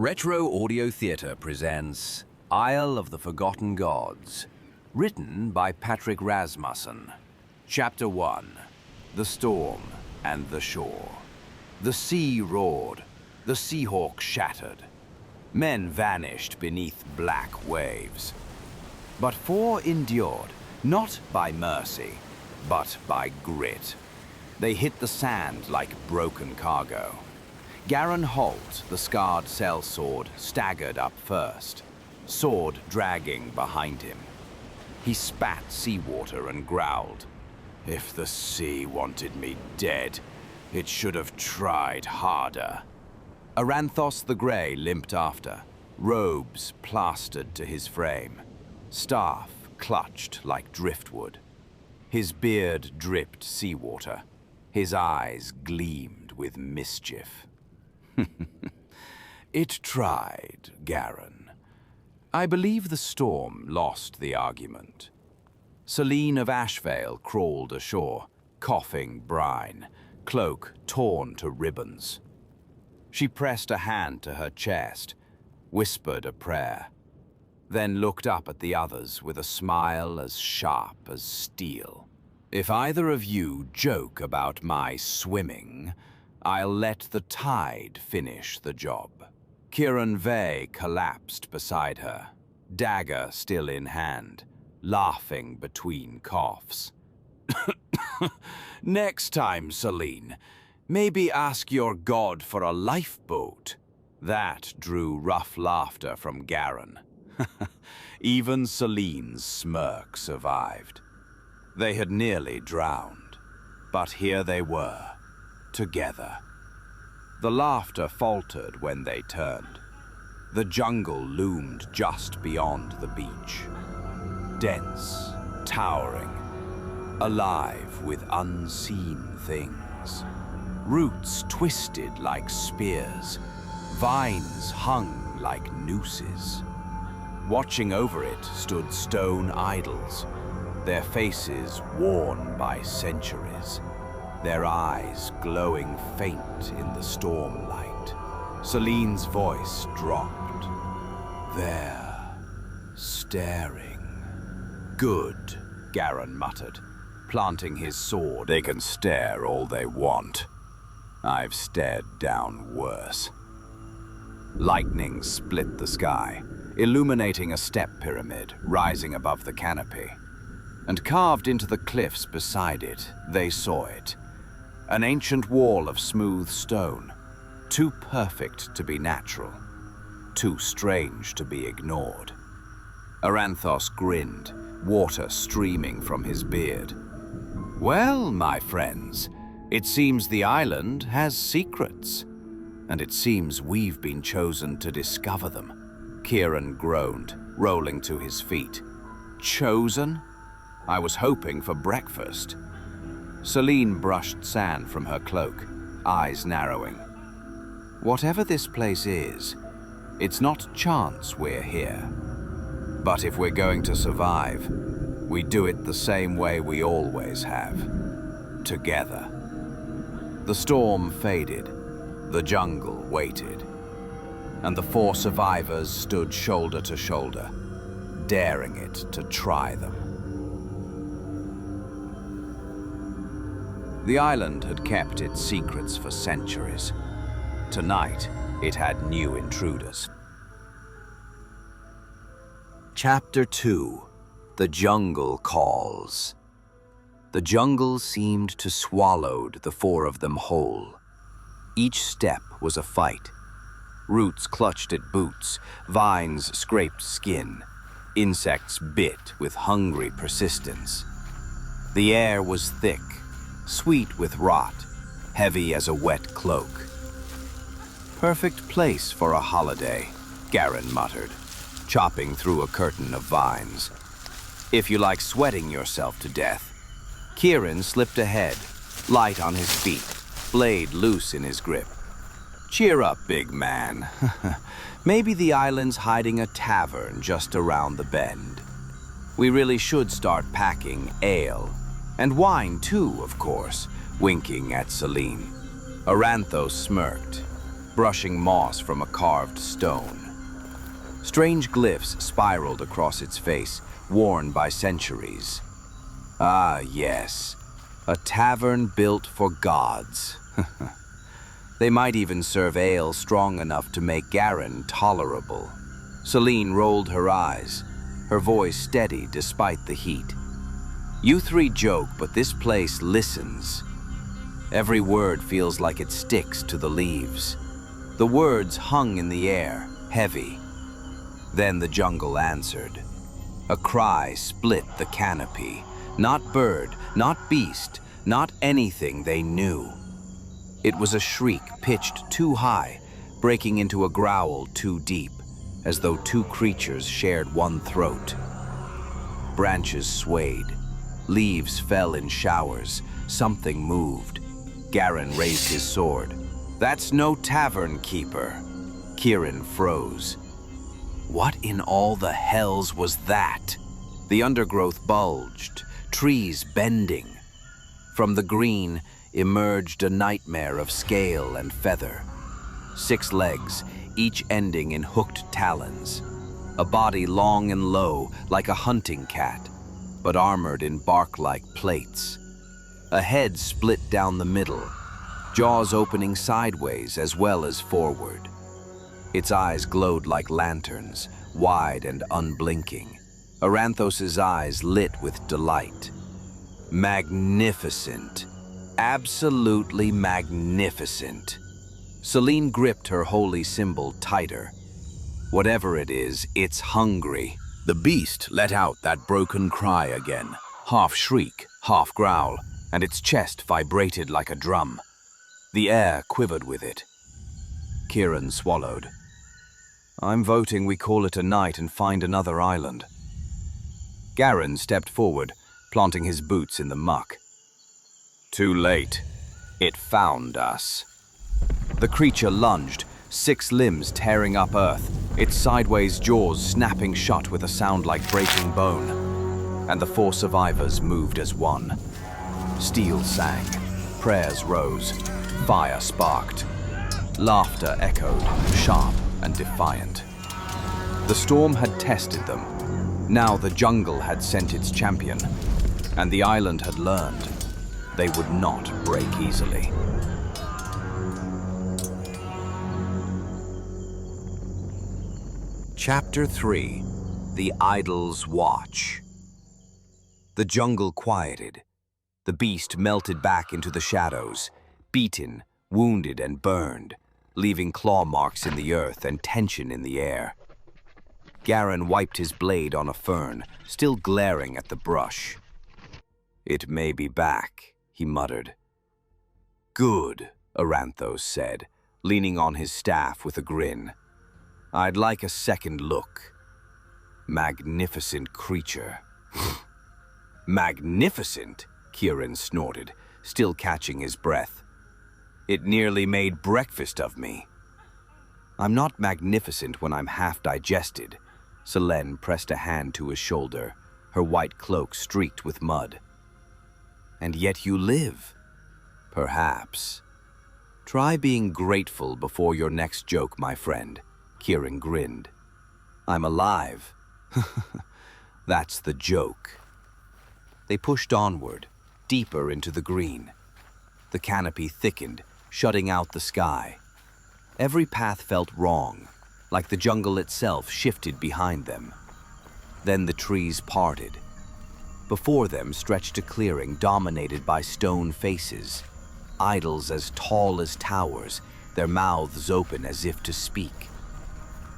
Retro Audio Theatre presents Isle of the Forgotten Gods, written by Patrick Rasmussen. Chapter 1. The Storm and the Shore. The sea roared, the Seahawk shattered. Men vanished beneath black waves. But four endured, not by mercy, but by grit. They hit the sand like broken cargo. Garran Holt, the scarred sellsword, staggered up first, sword dragging behind him. He spat seawater and growled, "If the sea wanted me dead, it should have tried harder." Aranthos the Gray limped after, robes plastered to his frame, staff clutched like driftwood. His beard dripped seawater, his eyes gleamed with mischief. It tried, Garran. I believe the storm lost the argument. Selene of Ashvale crawled ashore, coughing brine, cloak torn to ribbons. She pressed a hand to her chest, whispered a prayer, then looked up at the others with a smile as sharp as steel. If either of you joke about my swimming, I'll let the tide finish the job. Kieran Vey collapsed beside her, dagger still in hand, laughing between coughs. Next time, Selene, maybe ask your god for a lifeboat. That drew rough laughter from Garran. Even Selene's smirk survived. They had nearly drowned, but here they were, together. The laughter faltered when they turned. The jungle loomed just beyond the beach. Dense, towering, alive with unseen things. Roots twisted like spears, vines hung like nooses. Watching over it stood stone idols, their faces worn by centuries, their eyes glowing faint in the storm light. Selene's voice dropped. There, staring. Good, Garran muttered, planting his sword. They can stare all they want. I've stared down worse. Lightning split the sky, illuminating a step pyramid rising above the canopy. And carved into the cliffs beside it, they saw it. An ancient wall of smooth stone, too perfect to be natural, too strange to be ignored. Aranthos grinned, water streaming from his beard. Well, my friends, it seems the island has secrets, and it seems we've been chosen to discover them. Kieran groaned, rolling to his feet. Chosen? I was hoping for breakfast. Selene brushed sand from her cloak, eyes narrowing. Whatever this place is, it's not chance we're here. But if we're going to survive, we do it the same way we always have. Together. The storm faded, the jungle waited, and the four survivors stood shoulder to shoulder, daring it to try them. The island had kept its secrets for centuries. Tonight, it had new intruders. Chapter 2. The Jungle Calls. The jungle seemed to swallow the four of them whole. Each step was a fight. Roots clutched at boots, vines scraped skin, insects bit with hungry persistence. The air was thick, sweet with rot, heavy as a wet cloak. Perfect place for a holiday, Garran muttered, chopping through a curtain of vines. If you like sweating yourself to death. Kieran slipped ahead, light on his feet, blade loose in his grip. Cheer up, big man. Maybe the island's hiding a tavern just around the bend. We really should start packing ale. And wine too, of course, winking at Selene. Aranthos smirked. brushing moss from a carved stone. Strange glyphs spiraled across its face, worn by centuries. Ah, yes, a tavern built for gods. They might even serve ale strong enough to make Garran tolerable. Celine rolled her eyes, her voice steady despite the heat. You three joke, but this place listens. Every word feels like it sticks to the leaves. The words hung in the air, heavy. Then the jungle answered. A cry split the canopy. Not bird, not beast, not anything they knew. It was a shriek pitched too high, breaking into a growl too deep, as though two creatures shared one throat. Branches swayed. Leaves fell in showers. Something moved. Garran raised his sword. That's no tavern keeper. Kieran froze. What in all the hells was that? The undergrowth bulged, trees bending. From the green emerged a nightmare of scale and feather. 6 legs, each ending in hooked talons. A body long and low, like a hunting cat, but armored in bark-like plates. A head split down the middle, jaws opening sideways as well as forward. Its eyes glowed like lanterns, wide and unblinking. Aranthos's eyes lit with delight. Magnificent. Absolutely magnificent. Celine gripped her holy symbol tighter. Whatever it is, it's hungry. The beast let out that broken cry again, half shriek, half growl, and its chest vibrated like a drum. The air quivered with it. Kieran swallowed. I'm voting we call it a night and find another island. Garran stepped forward, planting his boots in the muck. Too late. It found us. The creature lunged, 6 limbs tearing up earth, its sideways jaws snapping shut with a sound like breaking bone. And the 4 survivors moved as one. Steel sang, prayers rose, fire sparked. Laughter echoed, sharp and defiant. The storm had tested them. Now the jungle had sent its champion, and the island had learned they would not break easily. Chapter 3: The Idol's Watch. The jungle quieted. The beast melted back into the shadows, beaten, wounded, and burned, leaving claw marks in the earth and tension in the air. Garran wiped his blade on a fern, still glaring at the brush. It may be back, he muttered. Good, Aranthos said, leaning on his staff with a grin. I'd like a second look. Magnificent creature. Magnificent? Kieran snorted, still catching his breath. It nearly made breakfast of me. I'm not magnificent when I'm half digested. Selene pressed a hand to his shoulder, her white cloak streaked with mud. And yet you live. Perhaps. Try being grateful before your next joke, my friend. Kieran grinned. I'm alive. That's the joke. They pushed onward, deeper into the green. The canopy thickened, shutting out the sky. Every path felt wrong, like the jungle itself shifted behind them. Then the trees parted. Before them stretched a clearing dominated by stone faces, idols as tall as towers, their mouths open as if to speak.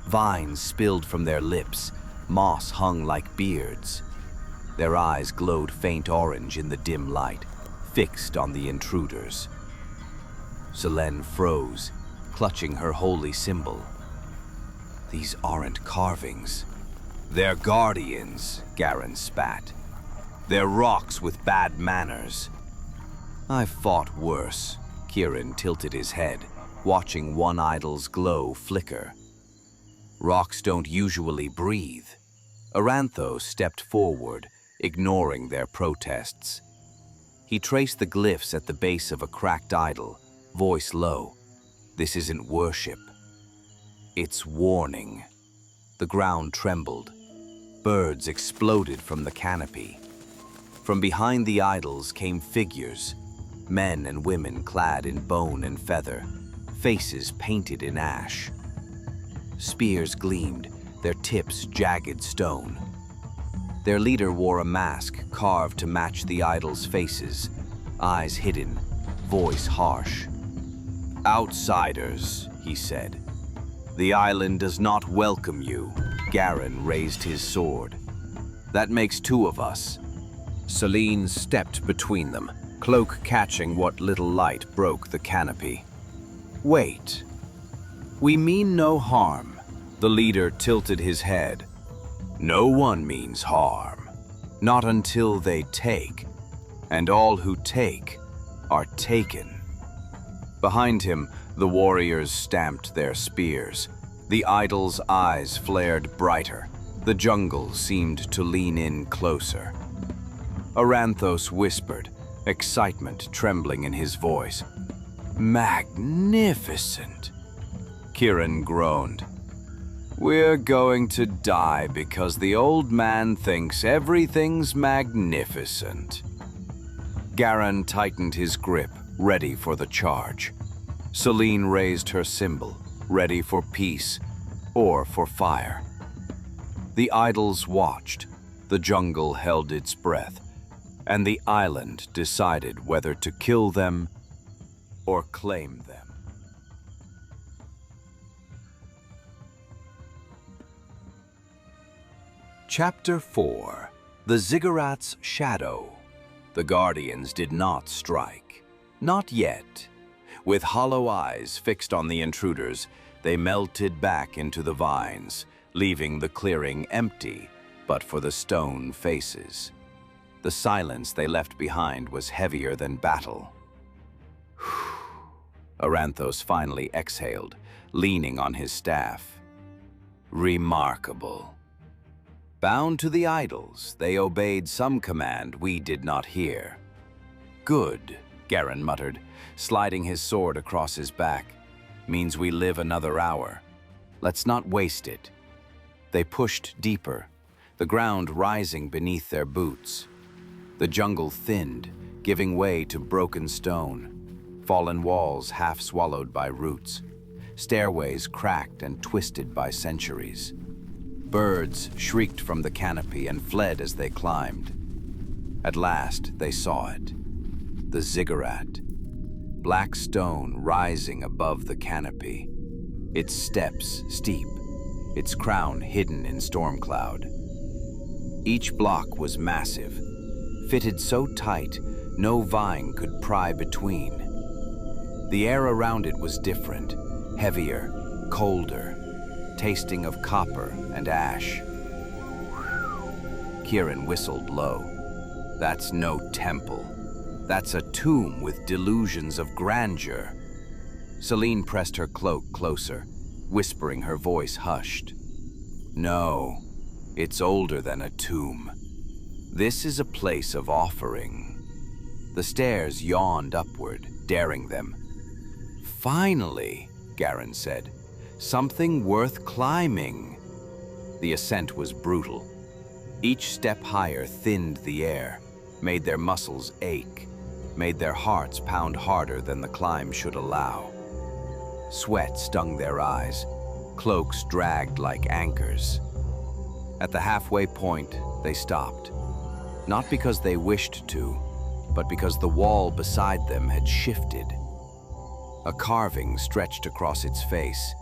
Vines spilled from their lips, moss hung like beards. Their eyes glowed faint orange in the dim light, fixed on the intruders. Selene froze, clutching her holy symbol. These aren't carvings. They're guardians, Garran spat. They're rocks with bad manners. I've fought worse. Kieran tilted his head, watching one idol's glow flicker. Rocks don't usually breathe. Aranthos stepped forward, ignoring their protests. He traced the glyphs at the base of a cracked idol, voice low. This isn't worship. It's warning. The ground trembled. Birds exploded from the canopy. From behind the idols came figures, men and women clad in bone and feather, faces painted in ash. Spears gleamed, their tips jagged stone. Their leader wore a mask carved to match the idols' faces, eyes hidden, voice harsh. "Outsiders," he said. "The island does not welcome you." Garran raised his sword. "That makes two of us." Selene stepped between them, cloak catching what little light broke the canopy. "Wait. We mean no harm." The leader tilted his head. "No one means harm. Not until they take. And all who take are taken." Behind him, the warriors stamped their spears. The idol's eyes flared brighter. The jungle seemed to lean in closer. Aranthos whispered, excitement trembling in his voice. "Magnificent!" Kiran groaned. "We're going to die because the old man thinks everything's magnificent." Garran tightened his grip, ready for the charge. Selene raised her symbol, ready for peace or for fire. The idols watched, the jungle held its breath, and the island decided whether to kill them or claim them. Chapter 4. The Ziggurat's Shadow. The Guardians did not strike. Not yet. With hollow eyes fixed on the intruders, they melted back into the vines, leaving the clearing empty, but for the stone faces. The silence they left behind was heavier than battle. Aranthos finally exhaled, leaning on his staff. Remarkable. Bound to the idols, they obeyed some command we did not hear. Good, Garran muttered, sliding his sword across his back. Means we live another hour. Let's not waste it. They pushed deeper, the ground rising beneath their boots. The jungle thinned, giving way to broken stone, fallen walls half swallowed by roots, stairways cracked and twisted by centuries. Birds shrieked from the canopy and fled as they climbed. At last, they saw it. The ziggurat. Black stone rising above the canopy. Its steps steep, its crown hidden in storm cloud. Each block was massive, fitted so tight no vine could pry between. The air around it was different, heavier, colder, tasting of copper and ash. Kiran whistled low. That's no temple. That's a tomb with delusions of grandeur. Selene pressed her cloak closer, whispering, her voice hushed. No, it's older than a tomb. This is a place of offering. The stairs yawned upward, daring them. Finally, Garran said. Something worth climbing. The ascent was brutal. Each step higher thinned the air, made their muscles ache, made their hearts pound harder than the climb should allow. Sweat stung their eyes, cloaks dragged like anchors. At the halfway point, they stopped. Not because they wished to, but because the wall beside them had shifted. A carving stretched across its face.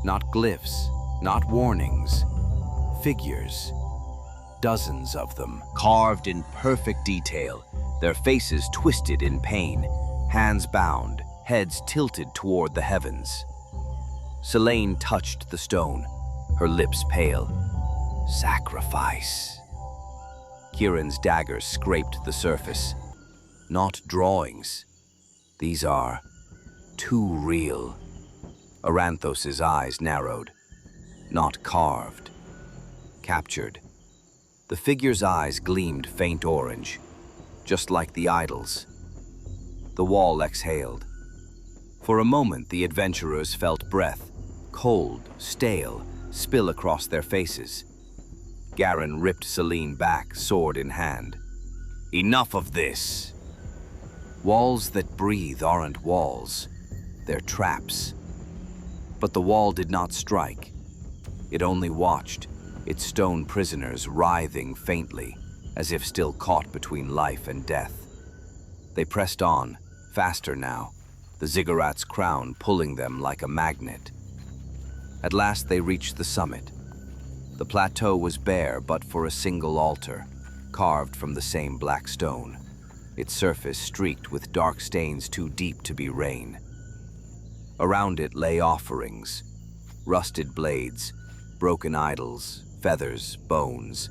Not glyphs, not warnings. Figures. Dozens of them, carved in perfect detail, their faces twisted in pain, hands bound, heads tilted toward the heavens. Selene touched the stone, her lips pale. Sacrifice. Kiran's dagger scraped the surface. Not drawings. These are too real. Aranthos's eyes narrowed. Not carved. Captured. The figure's eyes gleamed faint orange, just like the idols. The wall exhaled. For a moment, the adventurers felt breath, cold, stale, spill across their faces. Garran ripped Selene back, sword in hand. Enough of this! Walls that breathe aren't walls. They're traps. But the wall did not strike. It only watched, its stone prisoners writhing faintly, as if still caught between life and death. They pressed on, faster now, the ziggurat's crown pulling them like a magnet. At last they reached the summit. The plateau was bare but for a single altar, carved from the same black stone, its surface streaked with dark stains too deep to be rain. Around it lay offerings, rusted blades, broken idols, feathers, bones.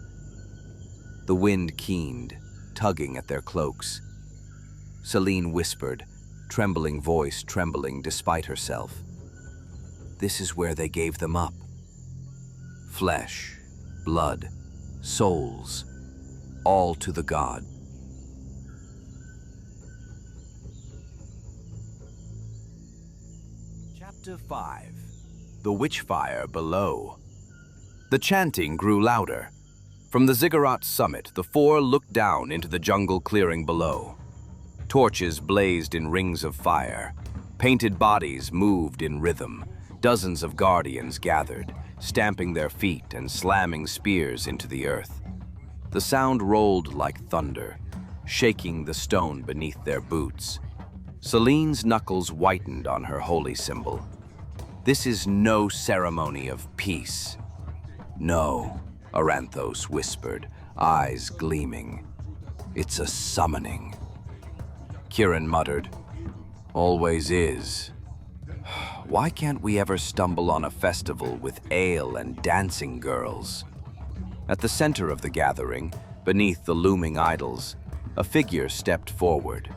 The wind keened, tugging at their cloaks. Selene whispered, trembling voice trembling despite herself. This is where they gave them up. Flesh, blood, souls, all to the god. Chapter 5. The Witchfire Below. The chanting grew louder. From the ziggurat's summit, the four looked down into the jungle clearing below. Torches blazed in rings of fire. Painted bodies moved in rhythm. Dozens of guardians gathered, stamping their feet and slamming spears into the earth. The sound rolled like thunder, shaking the stone beneath their boots. Selene's knuckles whitened on her holy symbol. This is no ceremony of peace. No, Aranthos whispered, eyes gleaming. It's a summoning. Kirin muttered, always is. Why can't we ever stumble on a festival with ale and dancing girls? At the center of the gathering, beneath the looming idols, a figure stepped forward.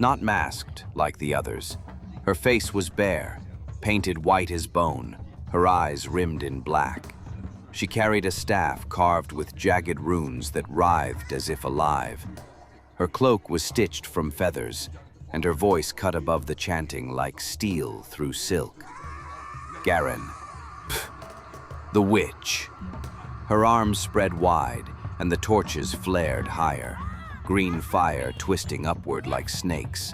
Not masked like the others. Her face was bare, painted white as bone, her eyes rimmed in black. She carried a staff carved with jagged runes that writhed as if alive. Her cloak was stitched from feathers, and her voice cut above the chanting like steel through silk. Garran. The witch. Her arms spread wide, and the torches flared higher, green fire twisting upward like snakes.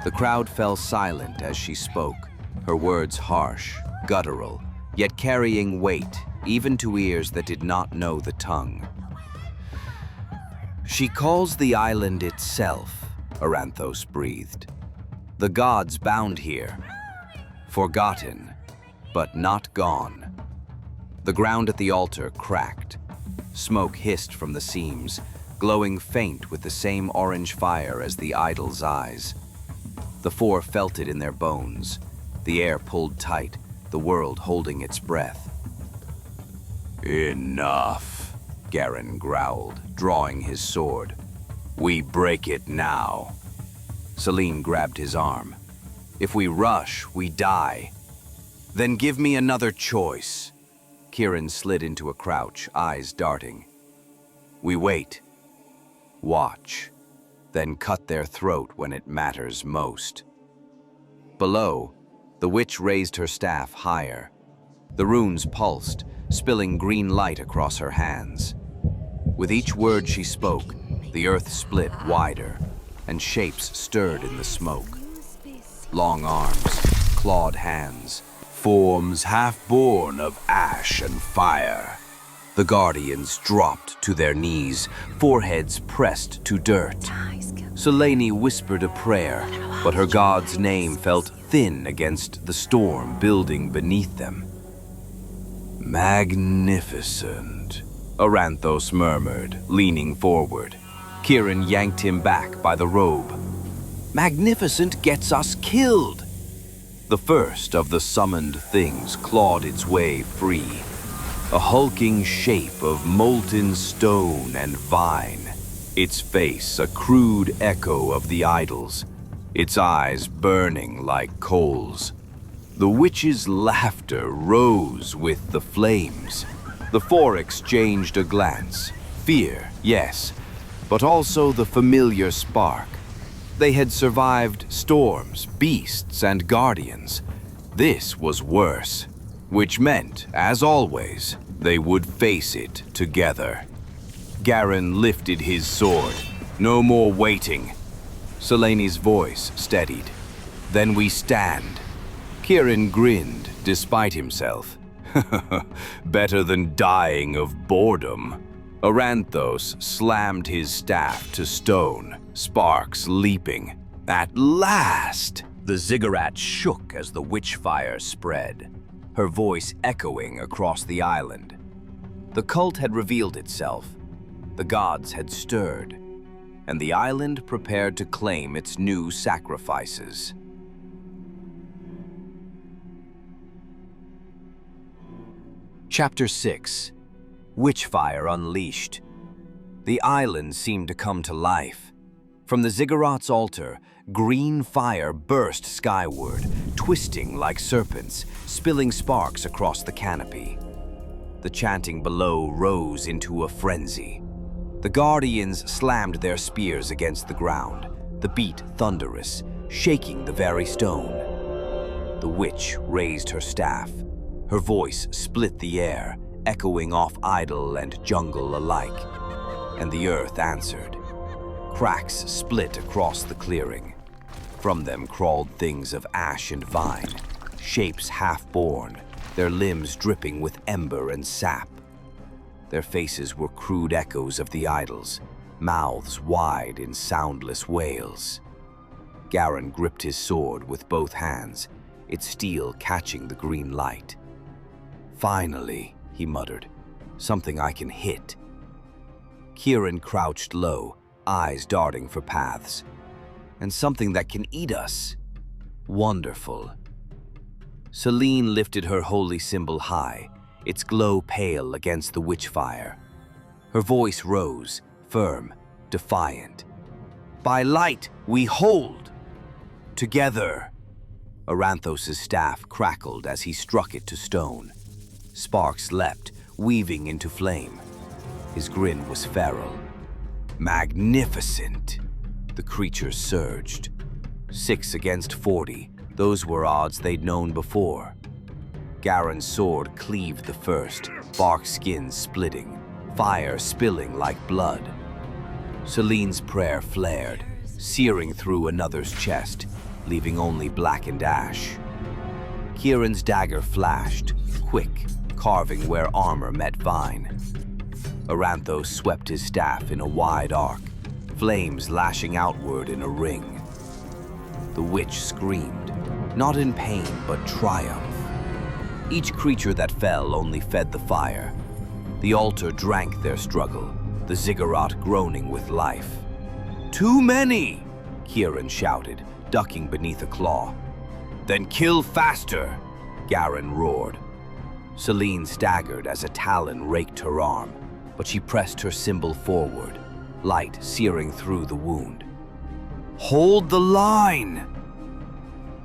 The crowd fell silent as she spoke, her words harsh, guttural, yet carrying weight, even to ears that did not know the tongue. She calls the island itself, Aranthos breathed. The gods bound here, forgotten, but not gone. The ground at the altar cracked. Smoke hissed from the seams, glowing faint with the same orange fire as the idol's eyes. The four felt it in their bones, the air pulled tight, the world holding its breath. Enough, Garran growled, drawing his sword. We break it now. Selene grabbed his arm. If we rush, we die. Then give me another choice. Kirin slid into a crouch, eyes darting. We wait. Watch. Then cut their throat when it matters most. Below, the witch raised her staff higher. The runes pulsed, spilling green light across her hands. With each word she spoke, the earth split wider, and shapes stirred in the smoke. Long arms, clawed hands, forms half-born of ash and fire. The guardians dropped to their knees, foreheads pressed to dirt. Selene whispered a prayer, but her god's name felt thin against the storm building beneath them. Magnificent, Aranthos murmured, leaning forward. Kirin yanked him back by the robe. Magnificent gets us killed. The first of the summoned things clawed its way free. A hulking shape of molten stone and vine. Its face a crude echo of the idols, its eyes burning like coals. The witch's laughter rose with the flames. The four exchanged a glance. Fear, yes, but also the familiar spark. They had survived storms, beasts, and guardians. This was worse, which meant, as always, they would face it together. Garran lifted his sword. No more waiting. Seleni's voice steadied. Then we stand. Kieran grinned, despite himself. Better than dying of boredom. Aranthos slammed his staff to stone, sparks leaping. At last! The ziggurat shook as the witchfire spread, her voice echoing across the island. The cult had revealed itself. The gods had stirred, and the island prepared to claim its new sacrifices. Chapter 6. Witchfire Unleashed. The island seemed to come to life. From the ziggurat's altar, green fire burst skyward, twisting like serpents, spilling sparks across the canopy. The chanting below rose into a frenzy. The guardians slammed their spears against the ground, the beat thunderous, shaking the very stone. The witch raised her staff. Her voice split the air, echoing off idol and jungle alike. And the earth answered. Cracks split across the clearing. From them crawled things of ash and vine, shapes half-born, their limbs dripping with ember and sap. Their faces were crude echoes of the idols, mouths wide in soundless wails. Garran gripped his sword with both hands, its steel catching the green light. Finally, he muttered, something I can hit. Kieran crouched low, eyes darting for paths. And something that can eat us. Wonderful. Selene lifted her holy symbol high, its glow pale against the witchfire. Her voice rose, firm, defiant. By light we hold! Together! Aranthos' staff crackled as he struck it to stone. Sparks leapt, weaving into flame. His grin was feral. Magnificent! The creature surged. 6 against 40, those were odds they'd known before. Garran's sword cleaved the first, bark skin splitting, fire spilling like blood. Selene's prayer flared, searing through another's chest, leaving only blackened ash. Kieran's dagger flashed, quick, carving where armor met vine. Aranthos swept his staff in a wide arc, flames lashing outward in a ring. The witch screamed, not in pain but triumph. Each creature that fell only fed the fire. The altar drank their struggle, the ziggurat groaning with life. Too many! Kieran shouted, ducking beneath a claw. Then kill faster! Garran roared. Selene staggered as a talon raked her arm, but she pressed her symbol forward, light searing through the wound. Hold the line!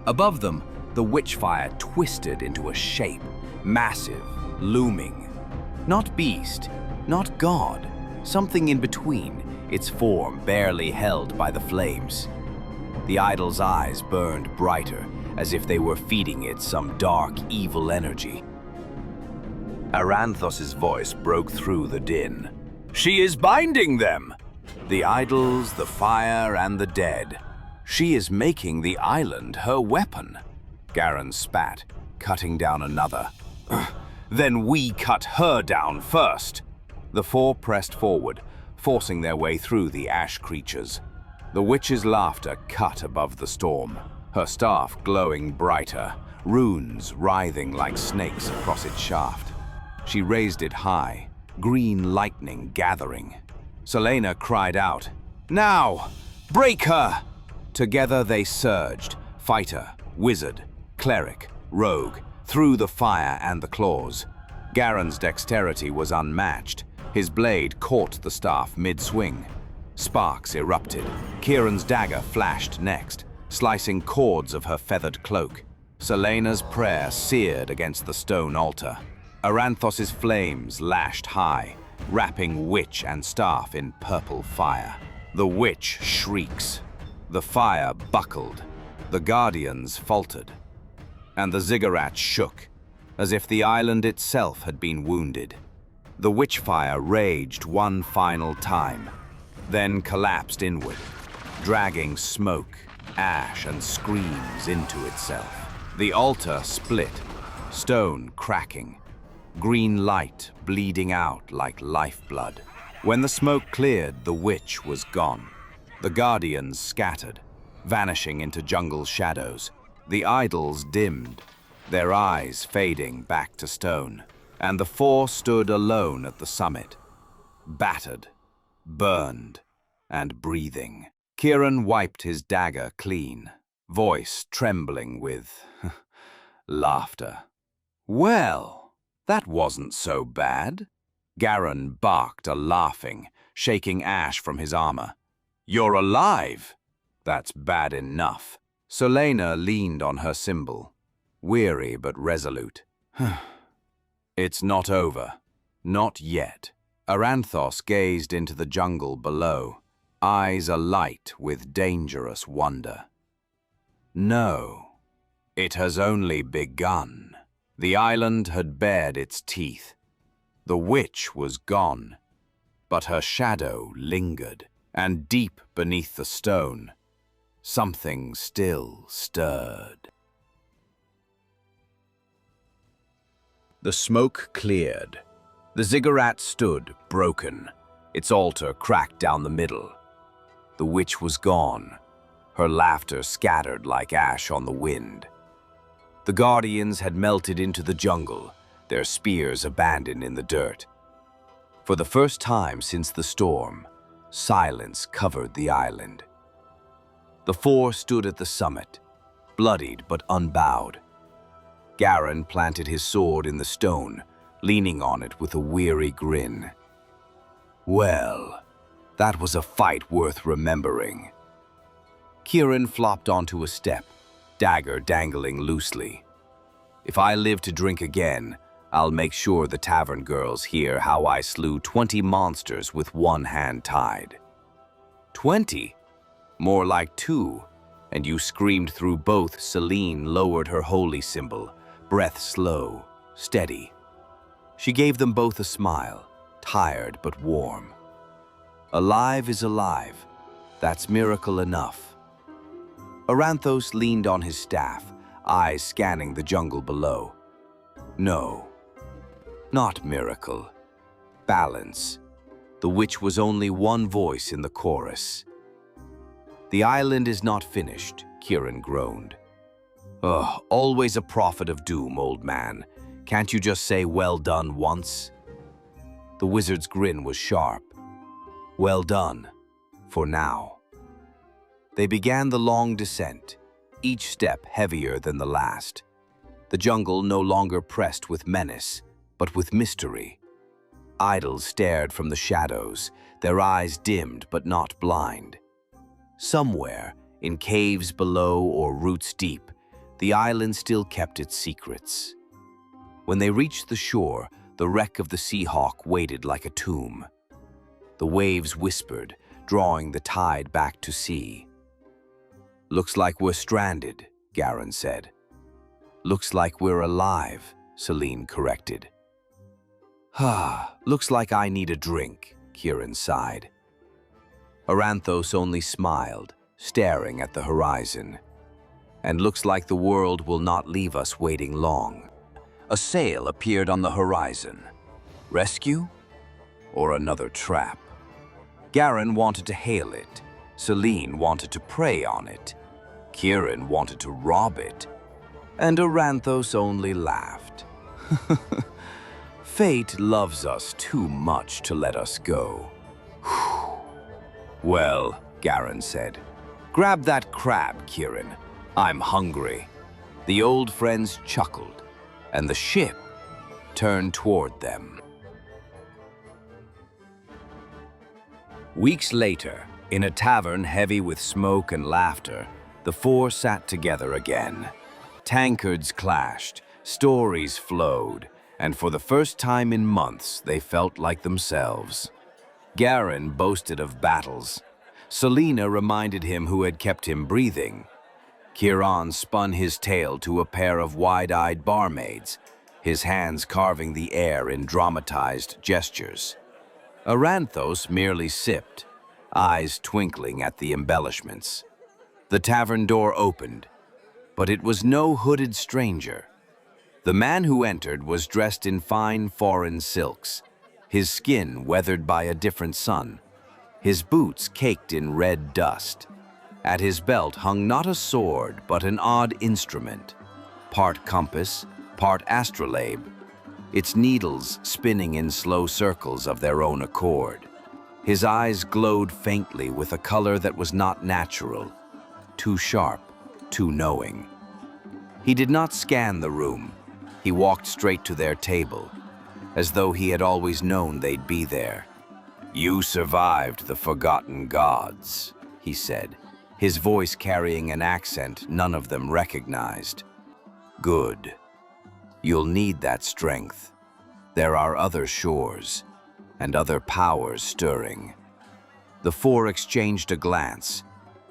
Above them, the witchfire twisted into a shape, massive, looming. Not beast, not god, something in between, its form barely held by the flames. The idol's eyes burned brighter, as if they were feeding it some dark, evil energy. Aranthos' voice broke through the din. She is binding them! The idols, the fire, and the dead. She is making the island her weapon. Garran spat, cutting down another. Then we cut her down first. The 4 pressed forward, forcing their way through the ash creatures. The witch's laughter cut above the storm, her staff glowing brighter, runes writhing like snakes across its shaft. She raised it high, green lightning gathering. Selena cried out, "Now! Break her!" Together they surged, fighter, wizard, cleric, rogue, through the fire and the claws. Garran's dexterity was unmatched. His blade caught the staff mid-swing. Sparks erupted. Kieran's dagger flashed next, slicing cords of her feathered cloak. Selena's prayer seared against the stone altar. Aranthos' flames lashed high, wrapping witch and staff in purple fire. The witch shrieks. The fire buckled, the guardians faltered, and the ziggurat shook, as if the island itself had been wounded. The witchfire raged one final time, then collapsed inward, dragging smoke, ash, and screams into itself. The altar split, stone cracking, green light bleeding out like lifeblood. When the smoke cleared, the witch was gone. The guardians scattered, vanishing into jungle shadows. The idols dimmed, their eyes fading back to stone. And the four stood alone at the summit, battered, burned, and breathing. Kieran wiped his dagger clean, voice trembling with laughter. Well, that wasn't so bad. Garran barked a laughing, shaking ash from his armor. You're alive! That's bad enough. Selena leaned on her symbol, weary but resolute. It's not over. Not yet. Aranthos gazed into the jungle below, eyes alight with dangerous wonder. No, it has only begun. The island had bared its teeth. The witch was gone, but her shadow lingered, and deep beneath the stone, something still stirred. The smoke cleared. The ziggurat stood, broken, its altar cracked down the middle. The witch was gone, her laughter scattered like ash on the wind. The guardians had melted into the jungle, their spears abandoned in the dirt. For the first time since the storm, silence covered the island. The four stood at the summit, bloodied but unbowed. Garran planted his sword in the stone, leaning on it with a weary grin. Well, that was a fight worth remembering. Kieran flopped onto a step, dagger dangling loosely. If I live to drink again, I'll make sure the tavern girls hear how I slew 20 monsters with one hand tied. 20? More like 2, and you screamed through both. Selene lowered her holy symbol, breath slow, steady. She gave them both a smile, tired but warm. Alive is alive. That's miracle enough. Aranthos leaned on his staff, eyes scanning the jungle below. No, not miracle. Balance. The witch was only one voice in the chorus. The island is not finished, Kieran groaned. Ugh, always a prophet of doom, old man. Can't you just say well done once? The wizard's grin was sharp. Well done, for now. They began the long descent, each step heavier than the last. The jungle no longer pressed with menace, but with mystery. Idols stared from the shadows, their eyes dimmed but not blind. Somewhere, in caves below or roots deep, the island still kept its secrets. When they reached the shore, the wreck of the Seahawk waited like a tomb. The waves whispered, drawing the tide back to sea. Looks like we're stranded, Garran said. Looks like we're alive, Selene corrected. Looks like I need a drink, Kieran sighed. Aranthos only smiled, staring at the horizon. And looks like the world will not leave us waiting long. A sail appeared on the horizon. Rescue? Or another trap? Garran wanted to hail it. Selene wanted to prey on it. Kieran wanted to rob it. And Aranthos only laughed. Fate loves us too much to let us go. Well, Garran said, grab that crab, Kieran. I'm hungry. The old friends chuckled, and the ship turned toward them. Weeks later, in a tavern heavy with smoke and laughter, the four sat together again. Tankards clashed, stories flowed, and for the first time in months, they felt like themselves. Garran boasted of battles. Selena reminded him who had kept him breathing. Garran spun his tail to a pair of wide-eyed barmaids, his hands carving the air in dramatized gestures. Aranthos merely sipped, eyes twinkling at the embellishments. The tavern door opened, but it was no hooded stranger. The man who entered was dressed in fine foreign silks, his skin weathered by a different sun, his boots caked in red dust. At his belt hung not a sword, but an odd instrument, part compass, part astrolabe, its needles spinning in slow circles of their own accord. His eyes glowed faintly with a color that was not natural, too sharp, too knowing. He did not scan the room. He walked straight to their table, as though he had always known they'd be there. "You survived the Forgotten Gods," he said, his voice carrying an accent none of them recognized. "Good. You'll need that strength. There are other shores, and other powers stirring." The four exchanged a glance,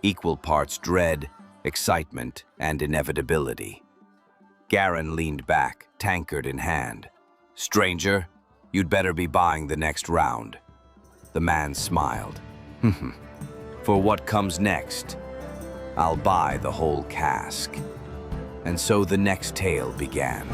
equal parts dread, excitement, and inevitability. Garran leaned back, tankard in hand. "Stranger, you'd better be buying the next round." The man smiled. "For what comes next, I'll buy the whole cask." And so the next tale began.